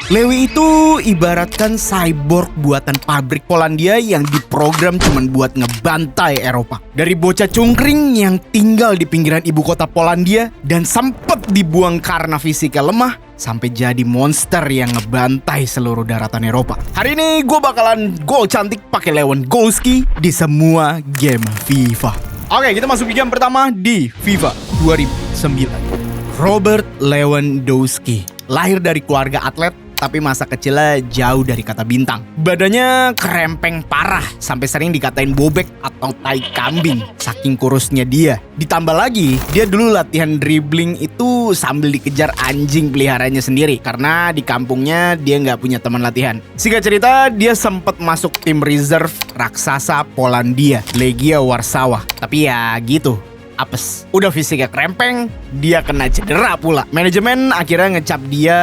Lewi itu ibaratkan cyborg buatan pabrik Polandia yang diprogram cuman buat ngebantai Eropa. Dari bocah cungkring yang tinggal di pinggiran ibu kota Polandia dan sempet dibuang karena fisiknya lemah, sampai jadi monster yang ngebantai seluruh daratan Eropa. Hari ini gue bakalan gol cantik pakai Lewandowski di semua game FIFA. Oke, kita masuk di game pertama di FIFA 2009. Robert Lewandowski lahir dari keluarga atlet, tapi masa kecilnya jauh dari kata bintang. Badannya kerempeng parah, sampai sering dikatain bobek atau tai kambing, saking kurusnya dia. Ditambah lagi, dia dulu latihan dribbling itu sambil dikejar anjing peliharanya sendiri, karena di kampungnya dia nggak punya teman latihan. Singkat cerita, dia sempat masuk tim reserve raksasa Polandia, Legia Warsawa. Tapi ya gitu, apes. Udah fisiknya krempeng, dia kena cedera pula. Manajemen akhirnya ngecap dia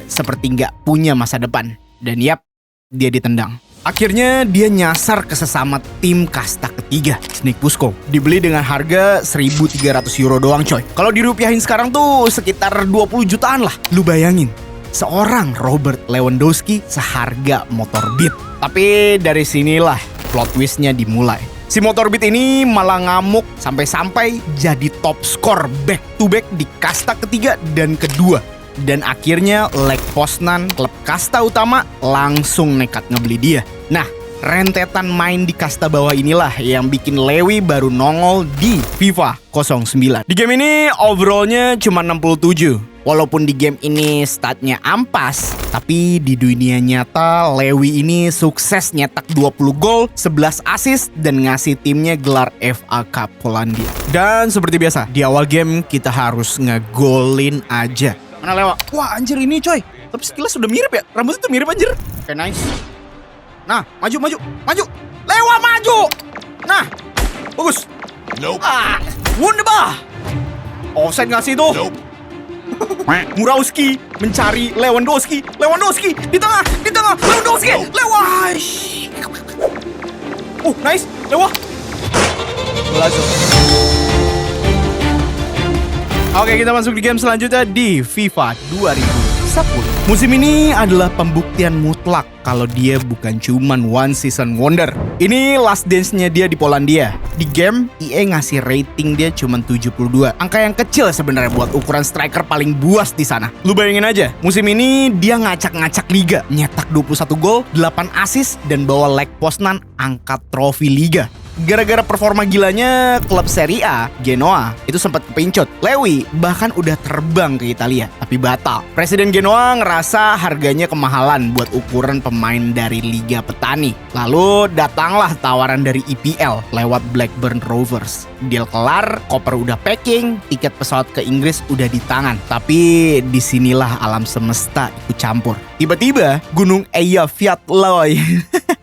seperti nggak punya masa depan. Dan yap, dia ditendang. Akhirnya dia nyasar ke sesama tim kasta ketiga, Sneak Pusko. Dibeli dengan harga 1.300 euro doang coy. Kalau dirupiahin sekarang tuh sekitar 20 jutaan lah. Lu bayangin, seorang Robert Lewandowski seharga motor Beat. Tapi dari sinilah plot twistnya dimulai. Si Motorbit ini malah ngamuk sampai-sampai jadi top skor back to back di kasta ketiga dan kedua. Dan akhirnya Lech Poznan, klub kasta utama, langsung nekat ngebeli dia. Nah, rentetan main di kasta bawah inilah yang bikin Lewi baru nongol di FIFA 09. Di game ini overallnya cuma 67. Walaupun di game ini statnya ampas, tapi di dunia nyata Lewi ini sukses nyetak 20 gol, 11 assist, dan ngasih timnya gelar FA Cup Polandia. Dan seperti biasa, di awal game kita harus ngegolin aja. Mana Lewa? Wah anjir ini coy, tapi skillnya sudah mirip ya, rambutnya tuh mirip anjir. Oke nice. Nah, maju. Lewa maju. Nah, bagus. Nope. Wunderbar. Offside ngasih tuh. Nope. Murawski mencari Lewandowski di tengah, Lewandowski, nice, Lewa. Oke, kita masuk di game selanjutnya di FIFA 2010. Musim ini adalah pembuktian mutlak kalau dia bukan cuman one season wonder. Ini last dance-nya dia di Polandia. Di game, EA ngasih rating dia cuman 72. Angka yang kecil sebenarnya buat ukuran striker paling buas di sana. Lu bayangin aja, musim ini dia ngacak-ngacak liga, nyetak 21 gol, 8 assist, dan bawa Lech Poznan angkat trofi liga. Gara-gara performa gilanya klub Serie A, Genoa, itu sempat kepincut. Lewi bahkan udah terbang ke Italia, tapi batal. Presiden Genoa ngerasa harganya kemahalan buat ukuran pemain dari Liga Petani. Lalu datanglah tawaran dari EPL lewat Blackburn Rovers. Deal kelar, koper udah packing, tiket pesawat ke Inggris udah di tangan. Tapi disinilah alam semesta ikut campur. Tiba-tiba Gunung Eyjafjallajökull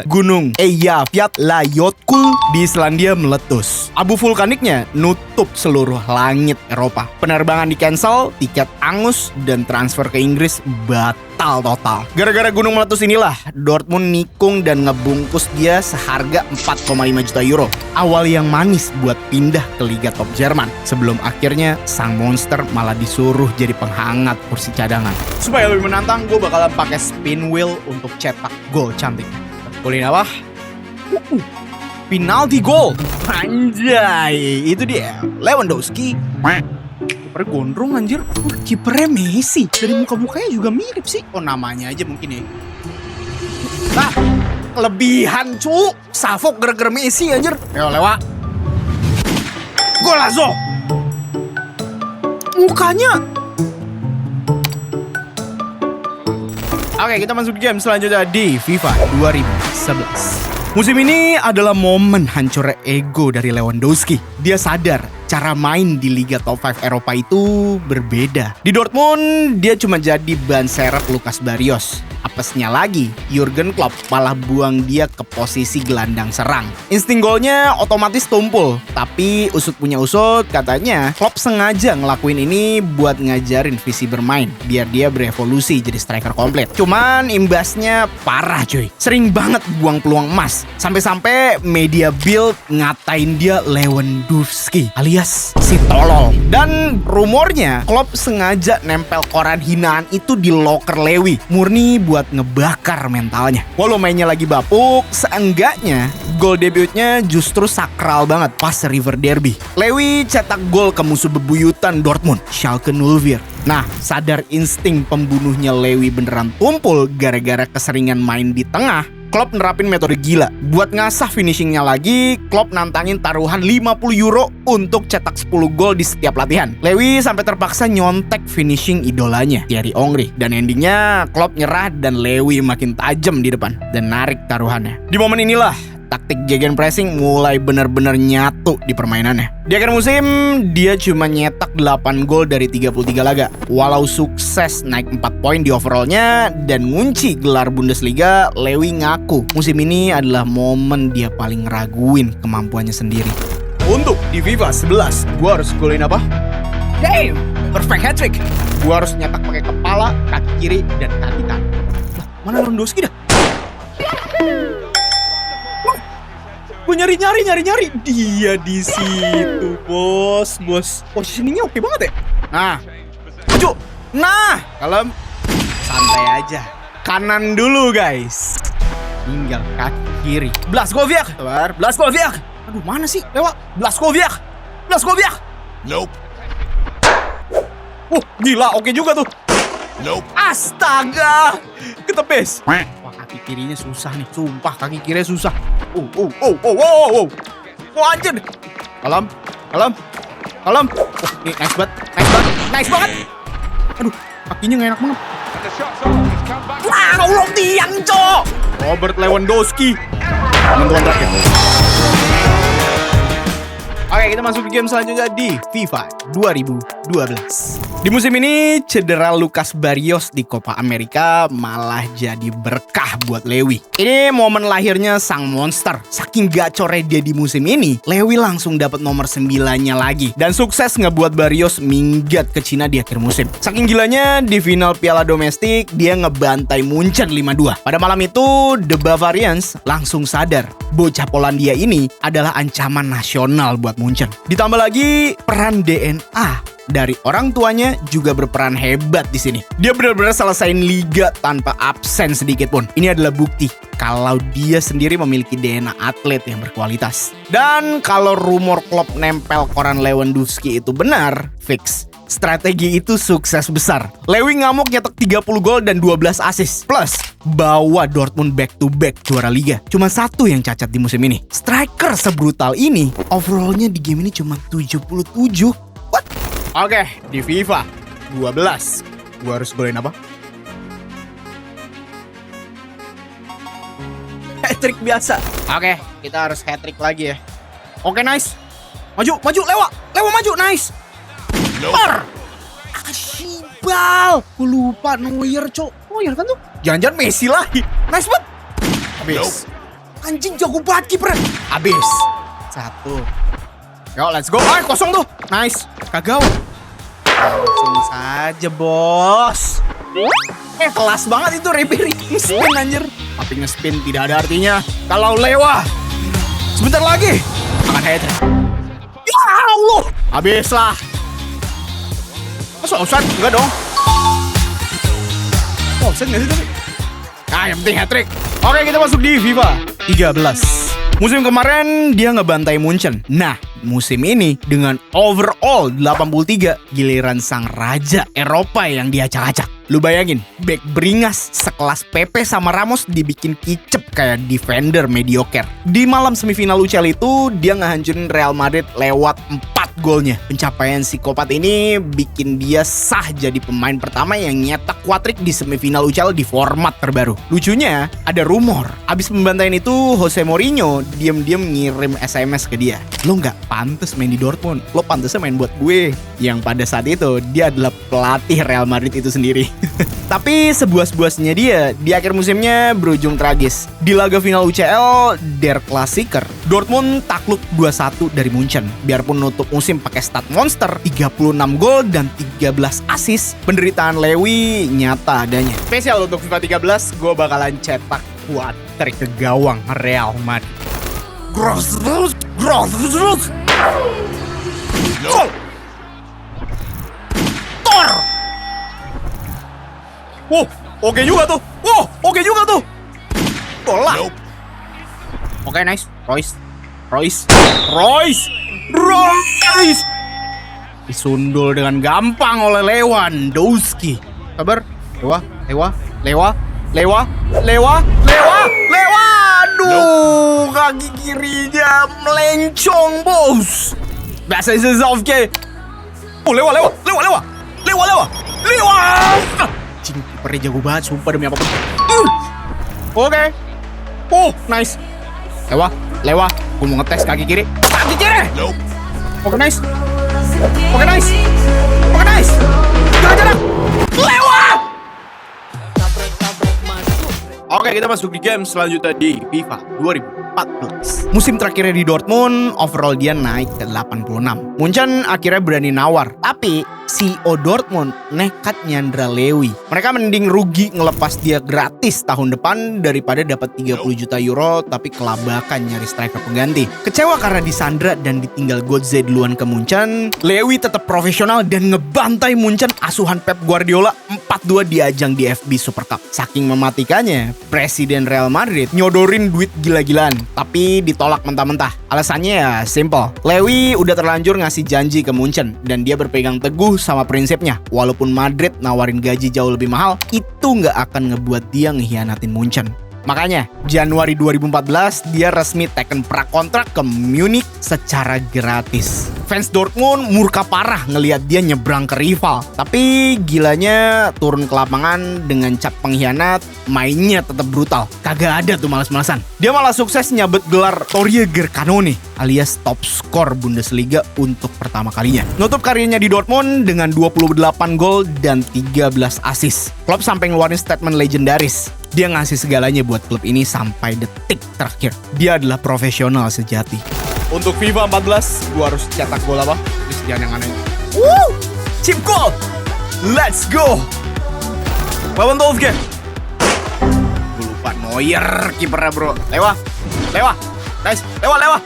Gunung Eyjafjallajökull di Islandia meletus. Abu vulkaniknya nutup seluruh langit Eropa. Penerbangan di cancel, tiket angus, dan transfer ke Inggris batal total. Gara-gara gunung meletus inilah Dortmund nikung dan ngebungkus dia seharga 4,5 juta euro. Awal yang manis buat pindah ke Liga Top Jerman. Sebelum akhirnya sang monster malah disuruh jadi penghangat kursi cadangan. Supaya lebih menantang, gue bakalan pakai spin wheel untuk cetak gol cantik. Golin apa? Penalti gol. Anjay, itu dia Lewandowski. Kipernya gondrong anjir. Kipernya Messi. Dari muka-mukanya juga mirip sih. Oh namanya aja mungkin ya. Nah, kelebihan cu. Safok gara-gara Messi anjir. Ayo Lewa. Golazo. Mukanya. Oke, kita masuk game selanjutnya di FIFA 2011. Musim ini adalah momen hancurnya ego dari Lewandowski. Dia sadar cara main di Liga Top 5 Eropa itu berbeda. Di Dortmund, dia cuma jadi ban serep Lucas Barrios. Apesnya lagi, Jurgen Klopp malah buang dia ke posisi gelandang serang. Insting golnya otomatis tumpul. Tapi usut punya usut, katanya Klopp sengaja ngelakuin ini buat ngajarin visi bermain, biar dia berevolusi jadi striker komplit. Cuman imbasnya parah cuy. Sering banget buang peluang emas. Sampai-sampai media Bild ngatain dia Lewandowski alias si tolol. Dan rumornya Klopp sengaja nempel koran hinaan itu di loker Lewy, murni buat ngebakar mentalnya. Walau mainnya lagi bapuk, seenggaknya gol debutnya justru sakral banget pas River Derby. Lewy cetak gol ke musuh bebuyutan Dortmund, Schalke 04. Nah, sadar insting pembunuhnya Lewy beneran tumpul gara-gara keseringan main di tengah, Klopp nerapin metode gila. Buat ngasah finishingnya lagi, Klopp nantangin taruhan 50 euro untuk cetak 10 gol di setiap latihan. Lewy sampai terpaksa nyontek finishing idolanya, Thierry Henry. Dan endingnya Klopp nyerah dan Lewy makin tajam di depan dan narik taruhannya. Di momen inilah taktik gegenpressing mulai benar-benar nyatu di permainannya. Di akhir musim, dia cuma nyetak 8 gol dari 33 laga. Walau sukses naik 4 poin di overallnya dan ngunci gelar Bundesliga, Lewy ngaku musim ini adalah momen dia paling ngeraguin kemampuannya sendiri. Untuk di FIFA 11, gua harus golin apa? Damn! Perfect hat-trick! Gua harus nyetak pakai kepala, kaki kiri, dan kaki kanan. Lah, mana Lewandowski dah? Gue nyari dia di situ, bos. Positioningnya oke banget ya. Nah, maju. Nah, kalem. Santai aja. Kanan dulu, guys. Tinggal kaki kiri. Blazkowiak. Sabar, Blazkowiak. Aduh, mana sih? Lewat. Blazkowiak. Nope. Gila, oke juga tuh. Nope. Astaga. Ketepis. Wah, kaki kirinya susah nih. Sumpah, kaki kirinya susah. Oh, anjir. Kalem. Nih, nice banget. Aduh, kakinya gak enak banget. Wah, Allah tiang, cok. Robert Lewandowski. Penentuan terakhir. Oke, kita masuk ke game selanjutnya di FIFA 2012. Di musim ini, cedera Lucas Barrios di Copa America malah jadi berkah buat Lewy. Ini momen lahirnya sang monster. Saking gacornya dia di musim ini, Lewy langsung dapat nomor 9-nya lagi. Dan sukses ngebuat Barrios minggat ke Cina di akhir musim. Saking gilanya, di final Piala Domestik, dia ngebantai Munchen 5-2. Pada malam itu, The Bavarians langsung sadar bocah Polandia ini adalah ancaman nasional buat Munchen. Ditambah lagi, peran DNA dari orang tuanya juga berperan hebat di sini. Dia benar-benar selesain liga tanpa absen sedikit pun. Ini adalah bukti kalau dia sendiri memiliki DNA atlet yang berkualitas. Dan kalau rumor Klopp nempel koran Lewandowski itu benar, fix. Strategi itu sukses besar. Lewy ngamuk nyetak 30 gol dan 12 assist. Plus, bawa Dortmund back-to-back juara Liga. Cuma satu yang cacat di musim ini. Striker sebrutal ini, overallnya di game ini cuma 77. What? Oke, di FIFA 12, gua harus golin apa? Hat-trick biasa. Oke, kita harus hat-trick lagi ya. Oke, nice. Maju, Lewa maju, nice. Par. Asibal. Gue lupa Neuer, cok. Neuer kan tuh? Jangan-jangan Messi lagi. Nice banget. Habis. Anjing jago banget kiper. Habis. 1. Yo, let's go. Kosong tuh. Nice. Kagak. Langsung saja, bos. Kelas banget itu referee spin anjir. Tapi nge-spin tidak ada artinya kalau Lewa sebentar lagi akan hat-trick. Ya Allah. Habis lah. Masa offside? Enggak dong. Offside nggak sih tapi? Nah, yang penting hat-trick. Oke, kita masuk di FIFA 13. Musim kemarin dia ngebantai Munchen. Nah, musim ini dengan overall 83, giliran sang raja Eropa yang diacak-acak. Lu bayangin, bek beringas sekelas Pepe sama Ramos dibikin kicep kayak defender mediocre. Di malam semifinal UCL itu, dia ngehancurin Real Madrid lewat 4 golnya. Pencapaian psikopat ini bikin dia sah jadi pemain pertama yang nyetak quadrick di semifinal UCL di format terbaru. Lucunya, ada rumor abis pembantaian itu Jose Mourinho diam-diam ngirim SMS ke dia. Lo nggak pantas main di Dortmund, lo pantasnya main buat gue. Yang pada saat itu dia adalah pelatih Real Madrid itu sendiri. Tapi sebuas-buasnya dia di akhir musimnya berujung tragis. Di laga final UCL Der Klassiker, Dortmund takluk 2-1 dari Munchen. Biarpun nutup musim pakai stat monster 36 gol dan 13 assist, penderitaan Lewy nyata adanya. Spesial untuk FIFA 13, gue bakalan cetak quadrick ke gawang Real Madrid. Gol! Oke juga tuh. Oke juga tuh. Bola. Oke, nice. Royce. Disundul dengan gampang oleh Lewandowski. Sabar. Lewa. Aduh, kaki kirinya melencong, bos. Biasa Zofke. Lewa. Cing, kipernya jago banget, sumpah demi apapun. Oke. Nice. Lewa. Gue mau ngetes kaki kiri. Oke, nice. Jarak. Lewa. Oke, kita masuk di game selanjutnya di FIFA 2014. Musim terakhirnya di Dortmund, overall dia naik ke 86. Munchen akhirnya berani nawar, tapi CEO Dortmund nekat nyandra Lewy. Mereka mending rugi ngelepas dia gratis tahun depan daripada dapat 30 juta euro tapi kelabakan nyari striker pengganti. Kecewa karena disandra dan ditinggal Götze duluan ke Munchen, Lewy tetap profesional dan ngebantai Munchen asuhan Pep Guardiola 4-2 di ajang DFB Super Cup. Saking mematikannya, Presiden Real Madrid nyodorin duit gila-gilaan, tapi ditolak mentah-mentah. Alasannya ya simple. Lewy udah terlanjur ngasih janji ke Munchen dan dia berpegang teguh sama prinsipnya. Walaupun Madrid nawarin gaji jauh lebih mahal, itu nggak akan ngebuat dia ngehianatin Munchen. Makanya, Januari 2014 dia resmi teken prakontrak ke Munich secara gratis. Fans Dortmund murka parah ngelihat dia nyebrang ke rival. Tapi gilanya turun ke lapangan dengan cap pengkhianat, mainnya tetap brutal. Kagak ada tuh malas-malasan. Dia malah sukses nyabet gelar Torjäger Kanone alias top skor Bundesliga untuk pertama kalinya. Nutup karirnya di Dortmund dengan 28 gol dan 13 assist. Klopp sampai ngeluarin statement legendaris. Dia ngasih segalanya buat klub ini sampai detik terakhir. Dia adalah profesional sejati. Untuk FIFA 14, gua harus cetak gol apa? Jangan yang aneh. Chip goal! Let's go! Lewandowski. Gue lupa Neuer kipernya, bro. Lewa. Nice. Lewa.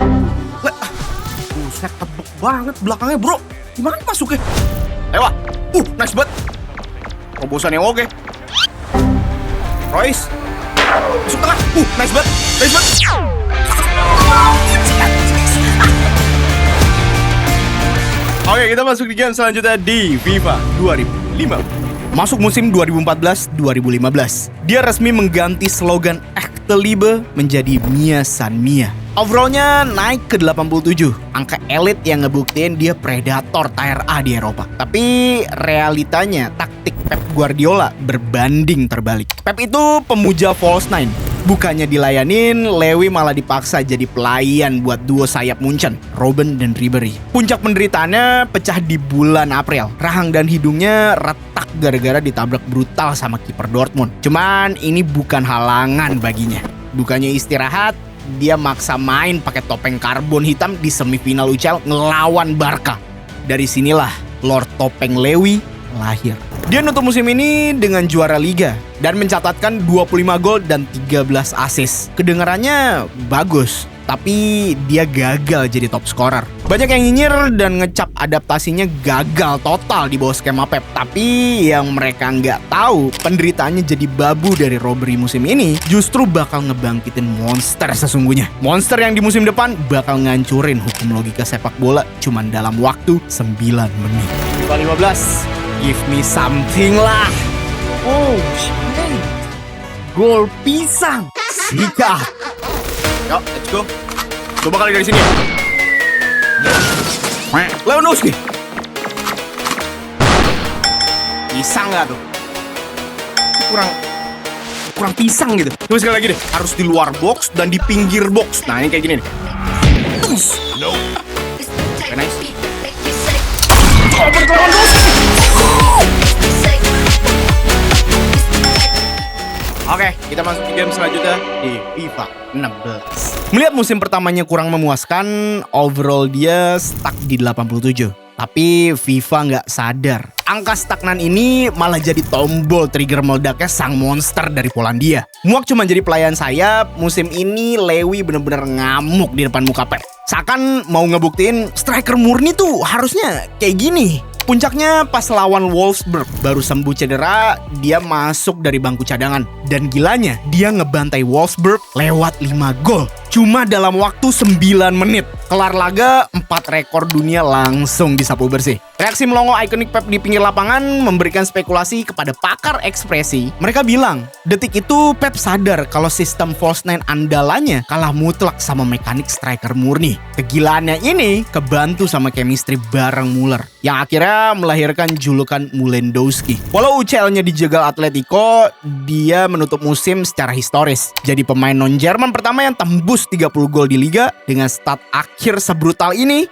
Buset, tebuk banget belakangnya, bro. Gimana masuknya? Lewa. Nice banget. Terobosan yang oke. Royce. Masuk tengah. Nice banget. Oke, kita masuk di game selanjutnya di FIFA 2005. Masuk musim 2014-2015. Dia resmi mengganti slogan Echte Liebe menjadi Mia San Mia. Overallnya naik ke 87. Angka elit yang ngebuktiin dia predator tier A di Eropa. Tapi realitanya taktik Pep Guardiola berbanding terbalik. Pep itu pemuja false nine. Bukannya dilayanin, Lewy malah dipaksa jadi pelayan buat duo sayap Munchen, Robben dan Ribéry. Puncak penderitaannya pecah di bulan April. Rahang dan hidungnya retak gara-gara ditabrak brutal sama kiper Dortmund. Cuman ini bukan halangan baginya. Bukannya istirahat, dia maksa main pakai topeng karbon hitam di semifinal UCL ngelawan Barca. Dari sinilah Lord Topeng Lewy lahir. Dia nutup musim ini dengan juara Liga dan mencatatkan 25 gol dan 13 assist. Kedengarannya bagus, tapi dia gagal jadi top scorer. Banyak yang nyinyir dan ngecap adaptasinya gagal total di bawah skema Pep. Tapi yang mereka nggak tahu, penderitaannya jadi babu dari Ribéry musim ini justru bakal ngebangkitin monster sesungguhnya. Monster yang di musim depan bakal ngancurin hukum logika sepak bola cuman dalam waktu 9 menit. FIFA 15, give me something lah. Shit. Gol pisang. Sikat. Yuk, let's go. Coba kali dari sini. Lewandowski. Pisang gak tuh? Kurang pisang gitu. Coba sekali lagi deh. Harus di luar box dan di pinggir box. Nah, ini kayak gini nih. Okay, nice. Oke, kita masuk ke game selanjutnya di FIFA 16. Melihat musim pertamanya kurang memuaskan, overall dia stuck di 87. Tapi FIFA nggak sadar, angka stagnan ini malah jadi tombol trigger meledaknya sang monster dari Polandia. Muak cuma jadi pelayan sayap, musim ini Lewy bener-bener ngamuk di depan muka Pep. Seakan mau ngebuktiin striker murni tuh harusnya kayak gini. Puncaknya pas lawan Wolfsburg, baru sembuh cedera, dia masuk dari bangku cadangan. Dan gilanya, dia ngebantai Wolfsburg lewat 5 gol. Cuma dalam waktu 9 menit. Kelar laga, 4 rekor dunia langsung disapu bersih. Reaksi melongo ikonik Pep di pinggir lapangan memberikan spekulasi kepada pakar ekspresi. Mereka bilang, detik itu Pep sadar kalau sistem false nine andalannya kalah mutlak sama mekanik striker murni. Kegilaannya ini kebantu sama chemistry bareng Muller, yang akhirnya melahirkan julukan Mulendowski. Walau UCL-nya dijegal Atletico, dia menutup musim secara historis. Jadi pemain non-Jerman pertama yang tembus 30 gol di Liga dengan stat akhir sebrutal ini.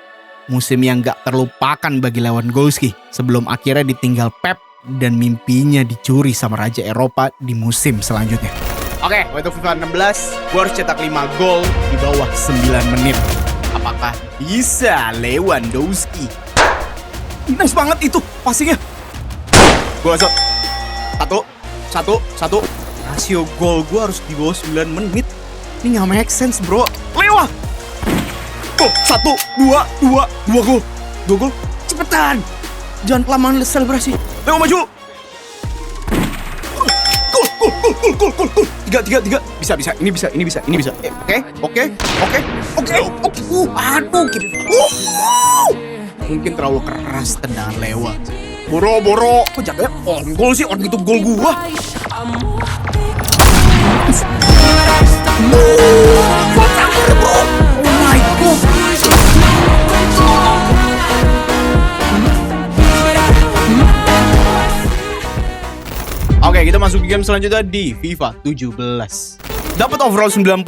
Musim yang gak terlupakan bagi Lewandowski sebelum akhirnya ditinggal Pep dan mimpinya dicuri sama Raja Eropa di musim selanjutnya. Oke, waktu FIFA 16, gue harus cetak 5 gol di bawah 9 menit. Apakah bisa Lewandowski? Nice banget itu passingnya. Gue satu. Rasio gol gue harus di bawah 9 menit. Ini gak make sense, bro. Lewa! Gol, 2 gol. Cepetan! Jangan kelamaan selebrasi. Lewa maju! Gol. 3. Bisa. Ini bisa. Oke. Aduh. Mungkin terlalu keras tendangan Lewa. Boro. Kok jatuhnya on gol sih? On itu gol gua. Oh my god. Oke, kita masuk ke game selanjutnya di FIFA 17. Dapat overall 90,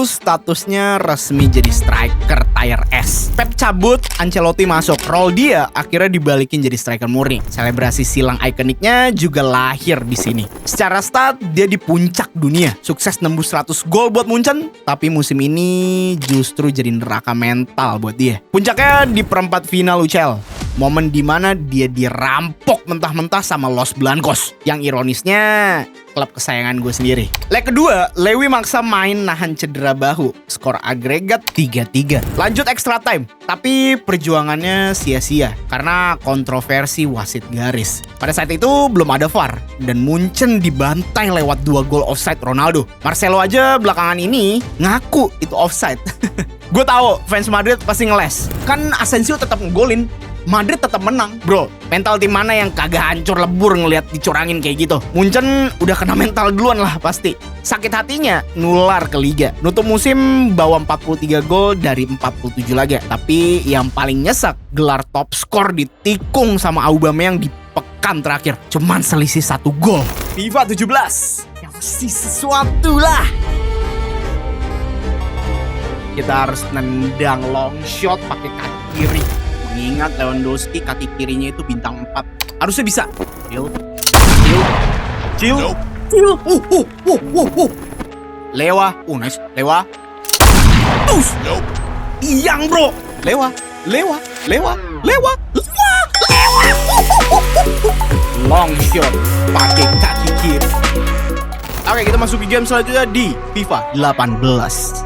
statusnya resmi jadi striker tier S. Pep cabut, Ancelotti masuk. Role dia akhirnya dibalikin jadi striker murni. Selebrasi silang ikoniknya juga lahir di sini. Secara stat, dia di puncak dunia. Sukses nembus 100 gol buat Munchen, tapi musim ini justru jadi neraka mental buat dia. Puncaknya di perempat final UCL. Momen dimana dia dirampok mentah-mentah sama Los Blancos. Yang ironisnya, klub kesayangan gue sendiri. Leg kedua, Lewy maksa main nahan cedera bahu. Skor agregat 3-3. Lanjut extra time, tapi perjuangannya sia-sia karena kontroversi wasit garis. Pada saat itu belum ada VAR dan Munchen dibantai lewat 2 gol offside Ronaldo. Marcelo aja belakangan ini ngaku itu offside. Gue tahu fans Madrid pasti ngeles. Kan Asensio tetap ngegolin. Madrid tetap menang, bro. Mental tim mana yang kagak hancur lebur ngelihat dicurangin kayak gitu? Munchen udah kena mental duluan lah pasti. Sakit hatinya nular ke Liga. Nutup musim bawa 43 gol dari 47 laga. Tapi yang paling nyesek, gelar top skor ditikung sama Aubameyang di pekan terakhir. Cuman selisih 1 gol. FIFA 17 yang masih sesuatu lah. Kita harus nendang long shot pakai kaki kiri. Mengingat Lewandowski kaki kirinya itu bintang 4. Harusnya bisa. Chill. Lewa. Nice. Lewa. Tiang, bro. Lewa. Long shot pakai kaki kiri. Oke, kita masuk ke game selanjutnya di FIFA 18.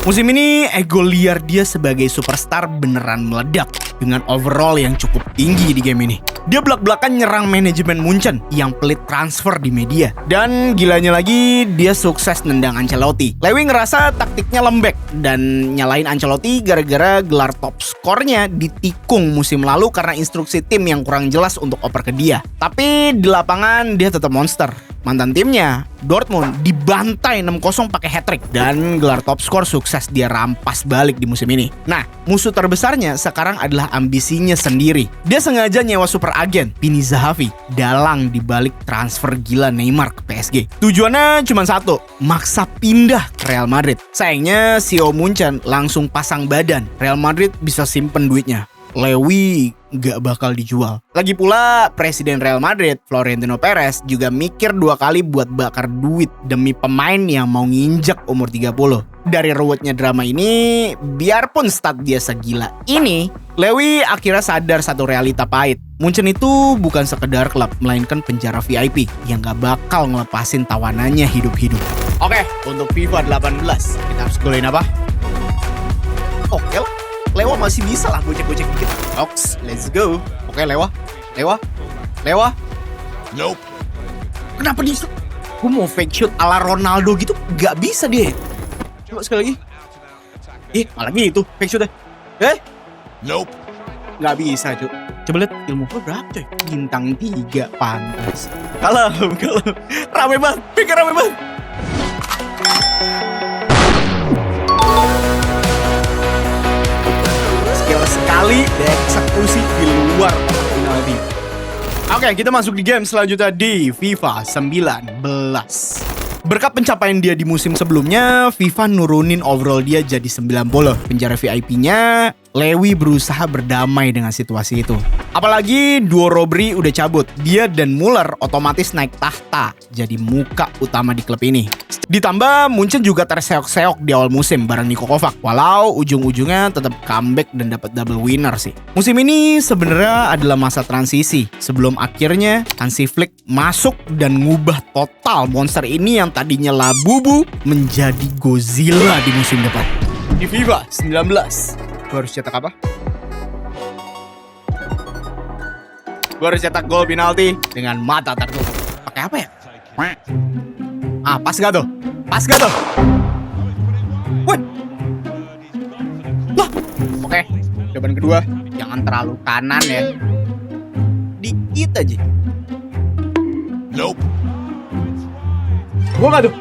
Musim ini ego liar dia sebagai superstar beneran meledak dengan overall yang cukup tinggi di game ini. Dia belak-belakan nyerang manajemen Munchen yang pelit transfer di media. Dan gilanya lagi, dia sukses nendang Ancelotti. Lewy ngerasa taktiknya lembek dan nyalain Ancelotti gara-gara gelar top skornya ditikung musim lalu karena instruksi tim yang kurang jelas untuk oper ke dia. Tapi di lapangan dia tetap monster. Mantan timnya, Dortmund, dibantai 6-0 pakai hat-trick. Dan gelar top skor sukses dia rampas balik di musim ini. Nah, musuh terbesarnya sekarang adalah ambisinya sendiri. Dia sengaja nyewa super agen, Pini Zahavi, dalang dibalik transfer gila Neymar ke PSG. Tujuannya cuma satu, maksa pindah ke Real Madrid. Sayangnya CEO Munchen langsung pasang badan. Real Madrid bisa simpen duitnya. Lewy gak bakal dijual. Lagi pula Presiden Real Madrid, Florentino Perez, juga mikir 2 kali buat bakar duit demi pemain yang mau nginjek umur 30. Dari ruwetnya drama ini, biarpun stat dia segila ini, Lewy akhirnya sadar satu realita pahit. Munchen itu bukan sekedar klub, melainkan penjara VIP yang gak bakal ngelepasin tawanannya hidup-hidup. Oke, untuk FIFA 18, kita harus golin apa? Oke, Lewa masih bisa lah gocek-gocek dikit. Oks, let's go. Oke, Lewa. Nope. Kenapa dia? Gue mau fake shoot ala Ronaldo gitu, gak bisa dia. Coba sekali lagi. Malah gitu fake shootnya. Nope. Gak bisa, cuy. Coba lihat ilmu gue berapa, coy? Bintang 3, pantas. Kalem. Rame banget, pikir rame banget. Skill sekali dan eksekusi di luar penalti. Oke, kita masuk di game selanjutnya di FIFA 19. Berkat pencapaian dia di musim sebelumnya, FIFA nurunin overall dia jadi 90. Penjara VIP-nya, Lewy berusaha berdamai dengan situasi itu. Apalagi duo Robry udah cabut, dia dan Muller otomatis naik tahta jadi muka utama di klub ini. Ditambah Munchen juga terseok-seok di awal musim bareng Niko Kovac, walau ujung-ujungnya tetap comeback dan dapat double winner sih. Musim ini sebenarnya adalah masa transisi sebelum akhirnya Hansi Flick masuk dan ngubah total monster ini yang tadinya Labubu menjadi Godzilla di musim depan. Di FIFA 19, gue harus cetak apa? Gue harus cetak gol penalti dengan mata tertutup. Pakai apa ya? Pas gak tuh? Wih. Wah. Oke, jawaban kedua, jangan terlalu kanan ya. Dikit aja. Nope. Gua gak tuh?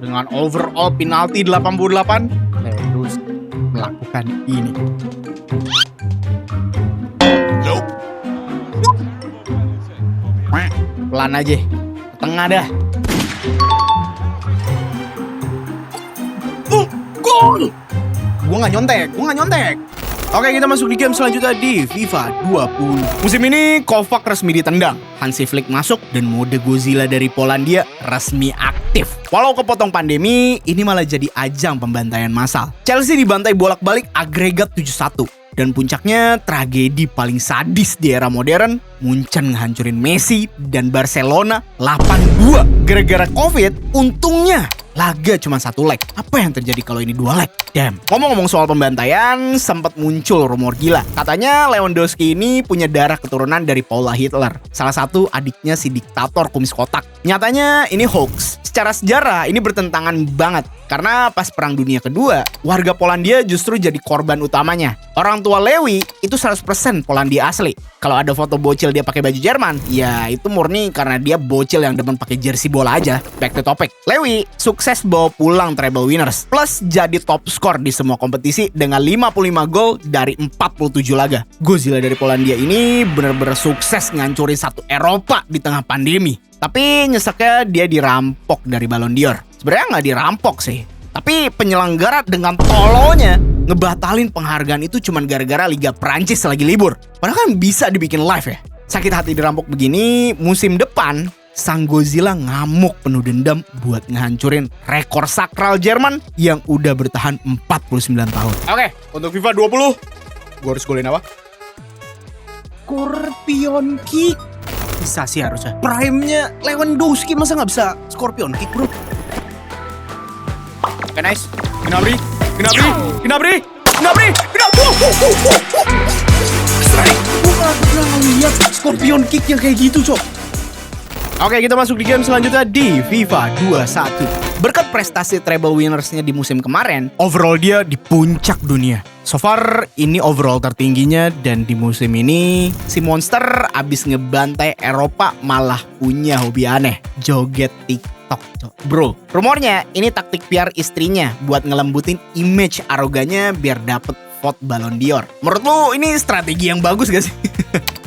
Dengan overall penalti 88, terus melakukan ini. Nope. Pelan aja, ke tengah dah. Gol! Gua gak nyontek. Oke, kita masuk di game selanjutnya di FIFA 20. Musim ini Kovac resmi ditendang, Hansi Flick masuk, dan mode Godzilla dari Polandia resmi aktif. Walau kepotong pandemi, ini malah jadi ajang pembantaian massal. Chelsea dibantai bolak-balik agregat 7-1. Dan puncaknya tragedi paling sadis di era modern, Munchen ngehancurin Messi dan Barcelona 8-2. Gara-gara Covid, untungnya laga cuma 1 leg. Apa yang terjadi kalau ini 2 leg? Damn. Ngomong-ngomong soal pembantaian, sempat muncul rumor gila. Katanya Lewandowski ini punya darah keturunan dari Paula Hitler, salah satu adiknya si diktator kumis kotak. Nyatanya ini hoax. Secara sejarah ini bertentangan banget. Karena pas Perang Dunia Kedua, warga Polandia justru jadi korban utamanya. Orang tua Lewy itu 100% Polandia asli. Kalau ada foto bocil dia pakai baju Jerman, ya itu murni karena dia bocil yang demen pakai jersey bola aja. Back to topic. Lewy sukses bawa pulang treble winners, plus jadi top skor di semua kompetisi dengan 55 gol dari 47 laga. Godzilla dari Polandia ini bener-bener sukses ngancurin satu Eropa di tengah pandemi. Tapi nyeseknya dia dirampok dari Ballon d'Or. Sebenarnya nggak dirampok sih, tapi penyelenggara dengan tolonya ngebatalin penghargaan itu cuman gara-gara Liga Prancis lagi libur. Padahal kan bisa dibikin live ya. Sakit hati dirampok begini, musim depan sang Godzilla ngamuk penuh dendam buat ngehancurin rekor sakral Jerman yang udah bertahan 49 tahun. Oke, untuk FIFA 20, gue harus golin apa? Scorpion Kick. Bisa sih harusnya. Prime-nya Lewandowski, masa nggak bisa Scorpion Kick, bro? Oke, nice. Gnabry. Strike. Gue gak pernah lihat Scorpion Kick yang kayak gitu, cok. Oke, kita masuk di game selanjutnya di FIFA 21. Berkat prestasi treble winnersnya di musim kemarin, overall dia di puncak dunia. So far, ini overall tertingginya, dan di musim ini si monster abis ngebantai Eropa malah punya hobi aneh, joget TikTok. Bro, rumornya ini taktik PR istrinya buat ngelembutin image arogannya biar dapet vote Ballon d'Or. Menurut lu ini strategi yang bagus gak sih?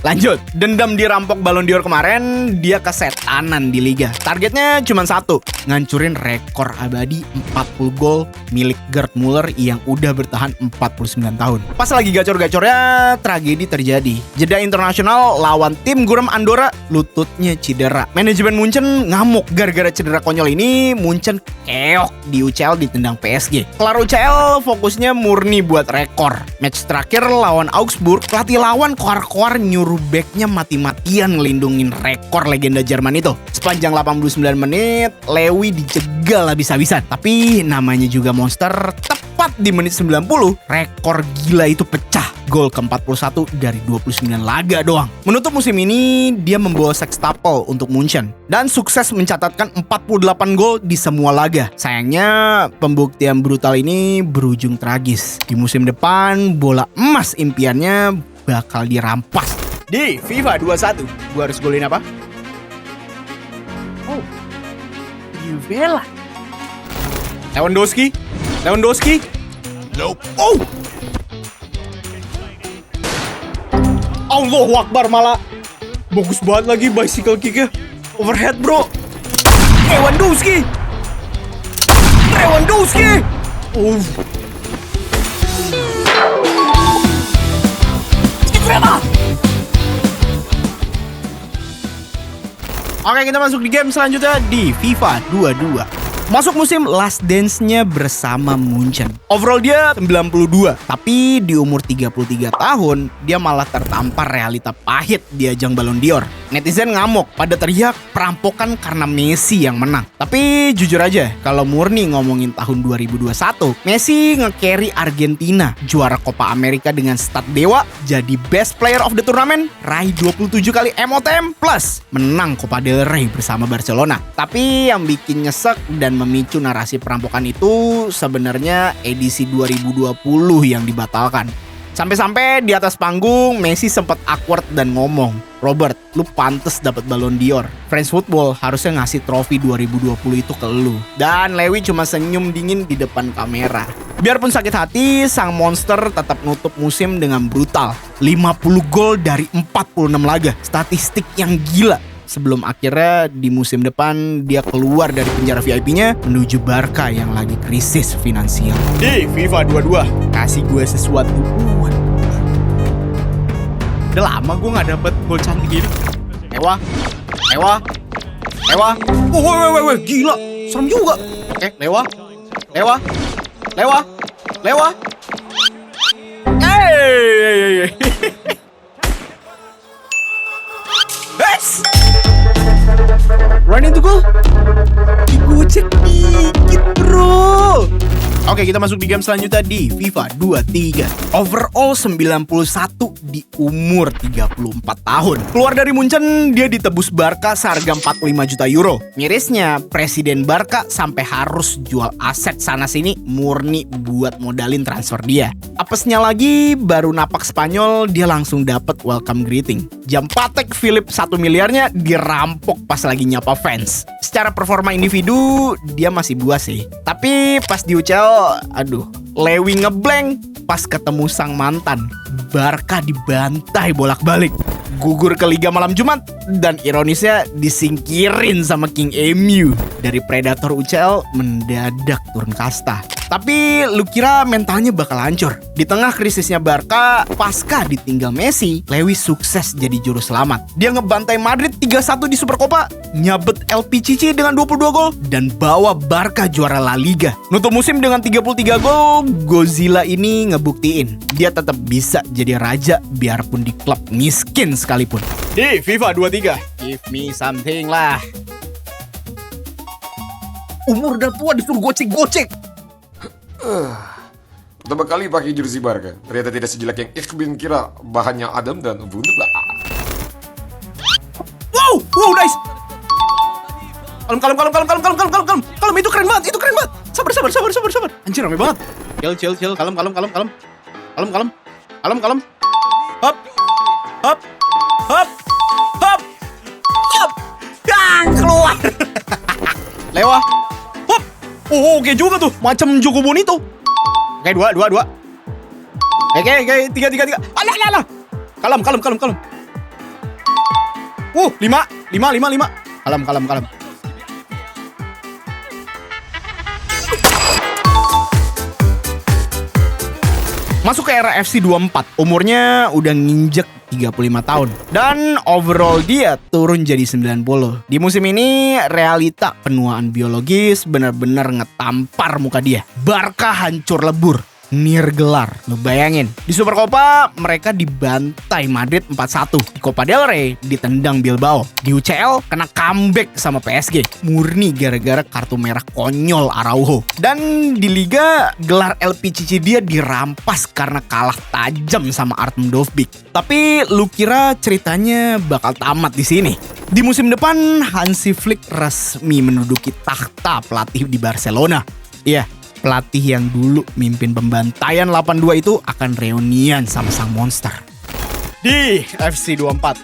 Lanjut, dendam dirampok Ballon d'Or kemarin, dia kesetanan di liga. Targetnya cuma satu, ngancurin rekor abadi 40 gol milik Gerd Muller yang udah bertahan 49 tahun. Pas lagi gacor-gacornya, tragedi terjadi. Jeda internasional lawan tim Gurem Andorra, lututnya cedera. Manajemen Munchen ngamuk gara-gara cedera konyol ini. Munchen keok di UCL ditendang PSG. Kelar UCL, fokusnya murni buat rekor. Match terakhir lawan Augsburg, pelatih lawan koar-koar nyuruh backnya mati-matian ngelindungin rekor legenda Jerman itu. Sepanjang 89 menit, Lewy dijegal habis-habisan. Tapi namanya juga monster, tepat di menit 90, rekor gila itu pecah. gol ke-41 dari 29 laga doang. Menutup musim ini, dia membawa sextuple untuk Munchen dan sukses mencatatkan 48 gol di semua laga. Sayangnya, pembuktian brutal ini berujung tragis. Di musim depan, bola emas impiannya bakal dirampas. Di FIFA 21, gua harus golin apa? Oh, Juventus. Lewandowski. Nope. Oh! Allahu Akbar malah. Bagus banget lagi bicycle kicknya. Overhead bro. Lewandowski. Oh. Oke, kita masuk di game selanjutnya di FIFA 22. Masuk musim last dance-nya bersama Munchen. Overall dia 92, tapi di umur 33 tahun, dia malah tertampar realita pahit di ajang Ballon d'Or. Netizen ngamuk, pada teriak perampokan karena Messi yang menang. Tapi jujur aja, kalau murni ngomongin tahun 2021, Messi nge-carry Argentina, juara Copa America dengan stat dewa, jadi best player of the tournament, raih 27 kali MOTM, plus menang Copa del Rey bersama Barcelona. Tapi yang bikin nyesek dan memicu narasi perampokan itu sebenarnya edisi 2020 yang dibatalkan. Sampai-sampai di atas panggung Messi sempat awkward dan ngomong, "Robert, lu pantes dapat Ballon d'Or. France Football harusnya ngasih trofi 2020 itu ke lu." Dan Lewy cuma senyum dingin di depan kamera. Biarpun sakit hati, sang monster tetap nutup musim dengan brutal. 50 gol dari 46 laga. Statistik yang gila. Sebelum akhirnya di musim depan dia keluar dari penjara VIP-nya menuju Barca yang lagi krisis finansial. Di FIFA 22, kasih gue sesuatu. Udah lama gue gak dapet gol cantik gini. Ewa. Woi, gila. Serem juga. Oke, Lewa. Hey. Yes! Run into goal. Digocek dikit bro. Oke, kita masuk di game selanjutnya di FIFA 23. Overall 91 di umur 34 tahun. Keluar dari Munchen, dia ditebus Barca seharga 45 juta euro. Mirisnya, Presiden Barca sampai harus jual aset sana-sini murni buat modalin transfer dia. Apesnya lagi, baru napak Spanyol, dia langsung dapat welcome greeting. Jam Patek Philip 1 miliarnya dirampok pas lagi nyapa fans. Secara performa individu, dia masih buas sih. Tapi pas di UCL, aduh, Lewy ngeblank pas ketemu sang mantan. Barca dibantai bolak-balik. Gugur ke Liga malam Jumat dan ironisnya disingkirin sama King MU. Dari predator UCL mendadak turun kasta. Tapi lu kira mentalnya bakal hancur? Di tengah krisisnya Barca, pasca ditinggal Messi, Lewy sukses jadi juru selamat. Dia ngebantai Madrid 3-1 di Supercopa, nyabet LPCC dengan 22 gol, dan bawa Barca juara La Liga. Nutup musim dengan 33 gol, Godzilla ini ngebuktiin dia tetap bisa jadi raja biarpun di klub miskin sekalipun. Di FIFA 23, give me something lah. Umur udah tua disuruh gocek-gocek. Pertama kali pakai jersey Barca, ternyata tidak sejelek yang ich bin kira, bahannya adem dan wunderbar. Wow, nice. Kalem, itu keren banget. Sabar. Anjir, rame banget. Chill, kalem. Hop. Keluar. Lewa. Hop. Oh, oke juga tuh. Macam Joko Bonito. Oke, dua. Oke, tiga. Alah. Kalem. 5. Kalem. Masuk ke era FC 24, umurnya udah nginjek 35 tahun. Dan overall dia turun jadi 90. Di musim ini, realita penuaan biologis benar-benar ngetampar muka dia. Barca hancur lebur. Near gelar. Lu bayangin, di Supercopa mereka dibantai Madrid 4-1. Di Copa del Rey ditendang Bilbao. Di UCL kena comeback sama PSG. Murni gara-gara kartu merah konyol Araujo. Dan di Liga gelar LPCC dia dirampas karena kalah tajam sama Artem Dovbyk. Tapi lu kira ceritanya bakal tamat di sini? Di musim depan Hansi Flick resmi menduduki takhta pelatih di Barcelona. Iya, pelatih yang dulu mimpin pembantaian 8-2 itu akan reunian sama sang monster di FC 24.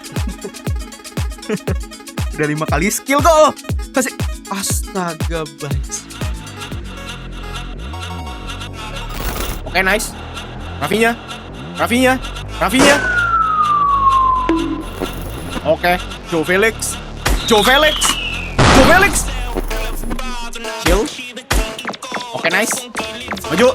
Udah 5 kali skill kok. Kasih. Astaga, guys. Oke, nice. Rafinha. Oke, Joe Felix. Chill. Oke, nice. Maju.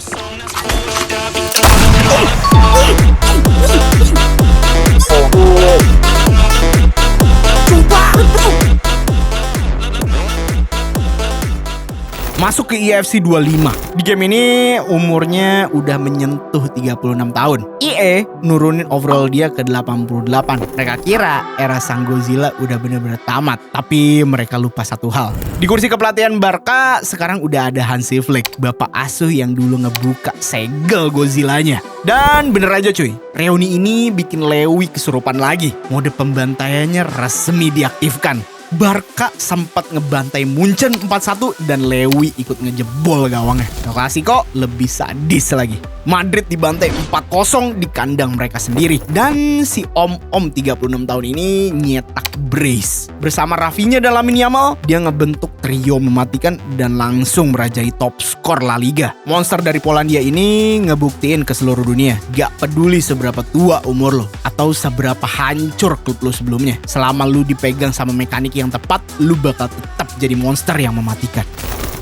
Masuk ke EFC 25. Di game ini umurnya udah menyentuh 36 tahun. EA nurunin overall dia ke 88. Mereka kira era sang Godzilla udah bener-bener tamat. Tapi mereka lupa satu hal. Di kursi kepelatihan Barca sekarang udah ada Hansi Flick, bapak asuh yang dulu ngebuka segel Godzillanya. Dan bener aja cuy, reuni ini bikin Lewy kesurupan lagi. Mode pembantaiannya resmi diaktifkan. Barca sempat ngebantai Munchen 4-1 dan Lewy ikut ngejebol gawangnya. Klasiko lebih sadis lagi. Madrid dibantai 4-0 di kandang mereka sendiri. Dan si om-om 36 tahun ini nyetak brace. Bersama Rafinha dan Lamine Yamal, dia ngebentuk trio mematikan dan langsung merajai top skor La Liga. Monster dari Polandia ini ngebuktiin ke seluruh dunia, gak peduli seberapa tua umur lo atau seberapa hancur klub lo sebelumnya. Selama lu dipegang sama mekanik yang tepat, lu bakal tetap jadi monster yang mematikan.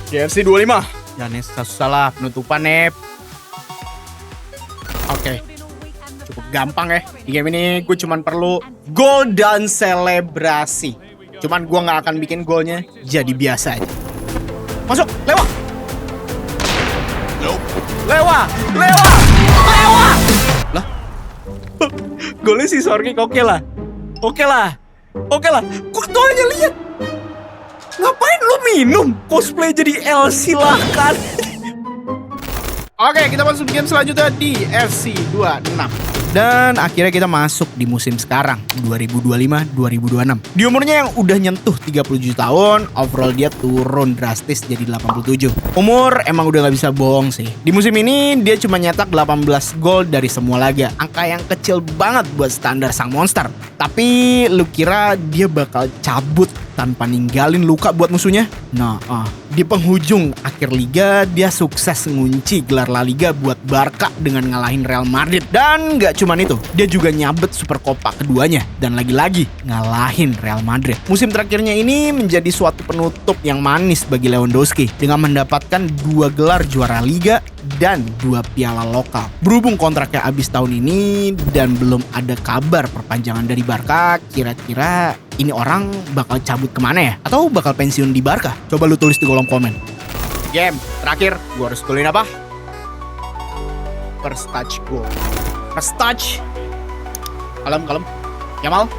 FC 25. Dan salah penutupan Nep. Oke, cukup gampang ya. Di game ini gue cuman perlu gol dan selebrasi. Cuman gue gak akan bikin golnya jadi biasa aja. Masuk, Lewa. Lewa. Lah, golnya si Sorgik oke lah. Gue tuh aja lihat. Ngapain lu minum? Cosplay jadi L, silahkan. Oke, kita masuk game selanjutnya di FC 26. Dan akhirnya kita masuk di musim sekarang, 2025-2026. Di umurnya yang udah nyentuh 37 tahun, overall dia turun drastis jadi 87. Umur emang udah gak bisa bohong sih. Di musim ini dia cuma nyetak 18 gol dari semua laga. Angka yang kecil banget buat standar sang monster. Tapi lu kira dia bakal cabut tanpa ninggalin luka buat musuhnya? Nah, di penghujung akhir liga dia sukses ngunci gelar La Liga buat Barca dengan ngalahin Real Madrid. Dan gak cuman itu, dia juga nyabet Supercopa keduanya dan lagi-lagi ngalahin Real Madrid. Musim terakhirnya ini menjadi suatu penutup yang manis bagi Lewandowski dengan mendapatkan 2 gelar juara Liga dan 2 piala lokal. Berhubung kontraknya habis tahun ini dan belum ada kabar perpanjangan dari Barca, kira-kira ini orang bakal cabut kemana ya? Atau bakal pensiun di Barca? Coba lu tulis di kolom komen. Game terakhir, gua harus golin apa? First touch goal. First touch. Kalem. Yamal.